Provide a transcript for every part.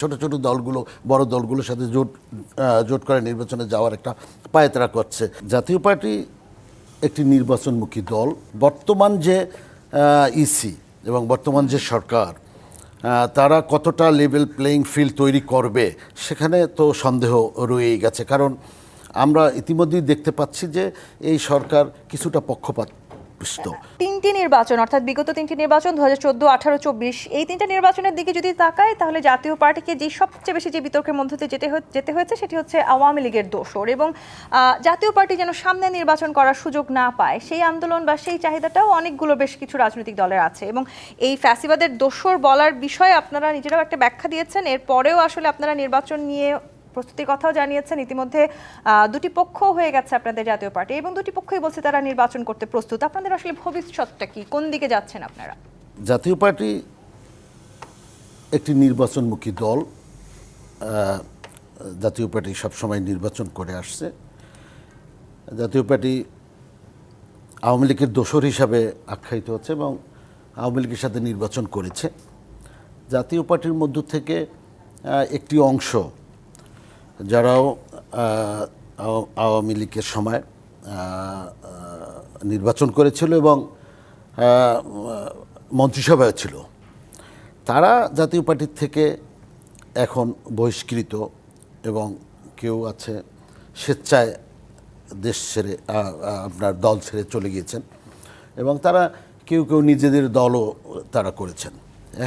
ছোট ছোট দলগুলো বড় দলগুলোর সাথে জোট করে নির্বাচনে যাওয়ার একটা পায়তারা করছে। জাতীয় পার্টি একটি নির্বাচনমুখী দল। বর্তমান যে ইসি এবং বর্তমান যে সরকার তারা কতটা লেভেল প্লেইং ফিল্ড তৈরি করবে সেখানে তো সন্দেহ রয়েই গেছে। কারণ আমরা ইতিমধ্যেই দেখতে পাচ্ছি যে এই সরকার কিছুটা পক্ষপাত। তিনটি নির্বাচন অর্থাৎ বিগত তিনটি নির্বাচন 2014, 18, 24 এই তিনটা নির্বাচনের দিকে যদি তাকায় তাহলে জাতীয় পার্টিকে যে সবচেয়ে বেশি যে বিতর্কের মধ্যে যেতে হয়েছে সেটি হচ্ছে আওয়ামী লীগের দোসর, এবং জাতীয় পার্টি যেন সামনে নির্বাচন করার সুযোগ না পায় সেই আন্দোলন বা সেই চাহিদাটাও অনেকগুলো বেশ কিছু রাজনৈতিক দলের আছে। এবং এই ফ্যাসিবাদের দোসর বলার বিষয়ে আপনারা নিজেরাও একটা ব্যাখ্যা দিয়েছেন। এরপরেও আসলে আপনারা নির্বাচন নিয়ে প্রস্তুতির কথাও জানিয়েছেন। ইতিমধ্যে দুটি পক্ষ হয়ে গেছে আপনাদের জাতীয় পার্টি, এবং দুটি পক্ষই বলছে তারা নির্বাচন করতে প্রস্তুত। আপনাদের আসলে ভবিষ্যৎটা কি, কোন দিকে যাচ্ছেন আপনারা? জাতীয় পার্টি একটি নির্বাচনমুখী দল। জাতীয় পার্টি সবসময় নির্বাচন করে আসছে। জাতীয় পার্টি আওয়ামী লীগের দোসর হিসাবে আখ্যায়িত হচ্ছে এবং আওয়ামী লীগের সাথে নির্বাচন করেছে। জাতীয় পার্টির মধ্য থেকে একটি অংশ যারাও আওয়ামী লীগের সময় নির্বাচন করেছিল এবং মন্ত্রিসভায় ছিল, তারা জাতীয় পার্টির থেকে এখন বহিষ্কৃত এবং কেউ আছে স্বেচ্ছায় দেশ ছেড়ে আপনার দল ছেড়ে চলে গিয়েছেন এবং তারা কেউ কেউ নিজেদের দলও তারা করেছেন।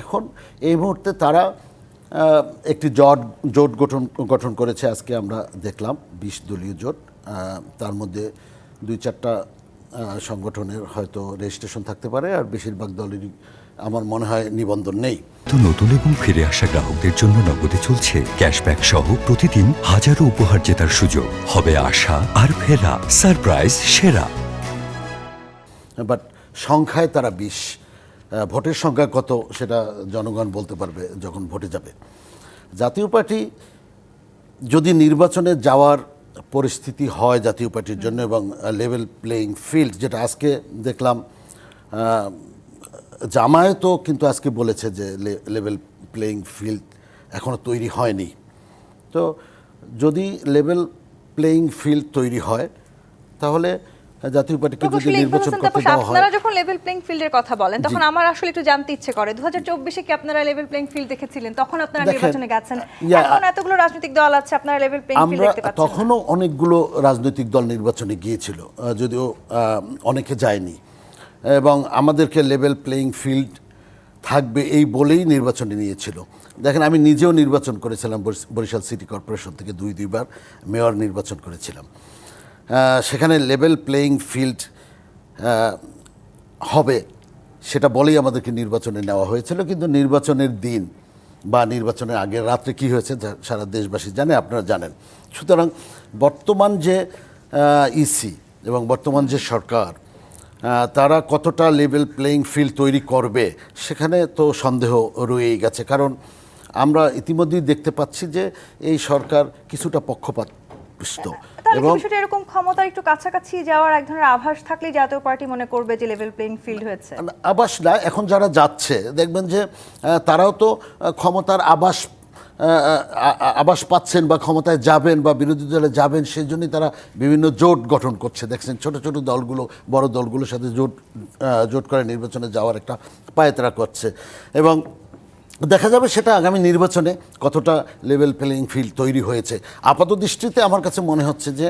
এখন এই মুহূর্তে তারা একটি জোট গঠন করেছে। আজকে আমরা দেখলাম 20 দলীয় জোট। তার মধ্যে 2-4টা সংগঠনের হয়তো রেজিস্ট্রেশন থাকতে পারে, আর বেশিরভাগ দলেরই আমার মনে হয় নিবন্ধন নেই। তো নতুন এবং ফিরে আসা গ্রাহকদের জন্য নগদে চলছে ক্যাশব্যাক সহ প্রতিদিন হাজারো উপহার জেতার সুযোগ। হবে আশা আর ফেরা, সারপ্রাইজ সেরা। বাট সংখ্যায় তারা 20, ভোটের সংখ্যা কত সেটা জনগণ বলতে পারবে যখন ভোটে যাবে। জাতীয় পার্টি যদি নির্বাচনে যাওয়ার পরিস্থিতি হয় জাতীয় পার্টির জন্য এবং লেভেল প্লেইং ফিল্ড, যেটা আজকে দেখলাম জামায়াতও কিন্তু আজকে বলেছে যে লেভেল প্লেইং ফিল্ড এখনও তৈরি হয়নি। তো যদি লেভেল প্লেইং ফিল্ড তৈরি হয় তাহলে জাতীয় পার্টিকে যদি নির্বাচন করতে দেওয়া হয়। আপনারা যখন লেভেল প্লেইং ফিল্ডের কথা বলেন তখন আমার আসলে একটু জানতে ইচ্ছে করে 2024-এ কি আপনারা লেভেল প্লেইং ফিল্ড দেখেছিলেন? তখন আপনারা নির্বাচনে গেছেন, এখন এতগুলো রাজনৈতিক দল আছে, আপনারা লেভেল প্লেইং ফিল্ড দেখতে পাচ্ছেন? তখনও অনেকগুলো রাজনৈতিক দল নির্বাচনে গিয়েছিল, যদিও অনেকে যায়নি, এবং আমাদেরকে লেভেল প্লেইং ফিল্ড থাকবে এই বলেই নির্বাচনে নিয়েছিল। দেখেন, আমি নিজেও নির্বাচন করেছিলাম বরিশাল সিটি কর্পোরেশন থেকে 2-2বার মেয়র নির্বাচন করেছিলাম। সেখানে লেভেল প্লেইং ফিল্ড হবে সেটা বলেই আমাদেরকে নির্বাচনে নেওয়া হয়েছিল। কিন্তু নির্বাচনের দিন বা নির্বাচনের আগের রাত্রে কী হয়েছে সারা দেশবাসী জানে, আপনারা জানেন। সুতরাং বর্তমান যে ইসি এবং বর্তমান যে সরকার তারা কতটা লেভেল প্লেইং ফিল্ড তৈরি করবে সেখানে তো সন্দেহ রয়েই গেছে। কারণ আমরা ইতিমধ্যেই দেখতে পাচ্ছি যে এই সরকার কিছুটা পক্ষপাতদুষ্ট এবং এরকম ক্ষমতার একটু কাছাকাছি যাওয়ার এক ধরনের আভাস থাকলে জাতীয় পার্টি মনে করবে যে লেভেল প্লেইং ফিল্ড হয়েছে। আভাস না, এখন যারা যাচ্ছে দেখবেন যে তারাও তো ক্ষমতার আভাস পাচ্ছেন বা ক্ষমতায় যাবেন বা বিরোধী দলে যাবেন, সেই জন্যই তারা বিভিন্ন জোট গঠন করছে। দেখছেন ছোট ছোট দলগুলো বড় দলগুলোর সাথে জোট করে নির্বাচনে যাওয়ার একটা পায়তারা করছে এবং দেখা যাবে সেটা আগামী নির্বাচনে কতটা লেভেল প্লেইং ফিল্ড তৈরি হয়েছে। আপাত দৃষ্টিতে আমার কাছে মনে হচ্ছে যে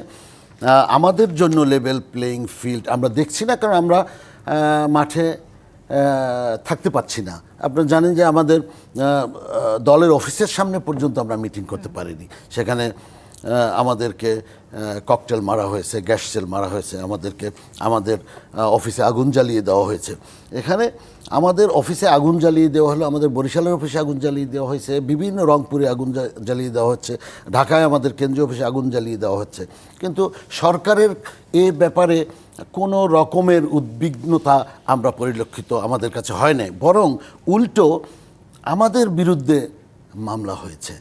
আমাদের জন্য লেভেল প্লেইং ফিল্ড আমরা দেখছি না, কারণ আমরা মাঠে থাকতে পারছি না। আপনারা জানেন যে আমাদের দলের অফিসের সামনে পর্যন্ত আমরা মিটিং করতে পারিনি। সেখানে আমাদেরকে ককটেল মারা হয়েছে, গ্যাস সেল মারা হয়েছে, আমাদের অফিসে আগুন জ্বালিয়ে দেওয়া হয়েছে। এখানে আমাদের অফিসে আগুন জ্বালিয়ে দেওয়া হলো, আমাদের বরিশালের অফিসে আগুন জ্বালিয়ে দেওয়া হয়েছে, বিভিন্ন রংপুরে আগুন জ্বালিয়ে দেওয়া হচ্ছে, ঢাকায় আমাদের কেন্দ্রীয় অফিসে আগুন জ্বালিয়ে দেওয়া হচ্ছে। কিন্তু সরকারের এ ব্যাপারে কোনো রকমের উদ্বিগ্নতা আমরা পরিলক্ষিত আমাদের কাছে হয় নাই, বরং উল্টো আমাদের বিরুদ্ধে মামলা হয়েছে।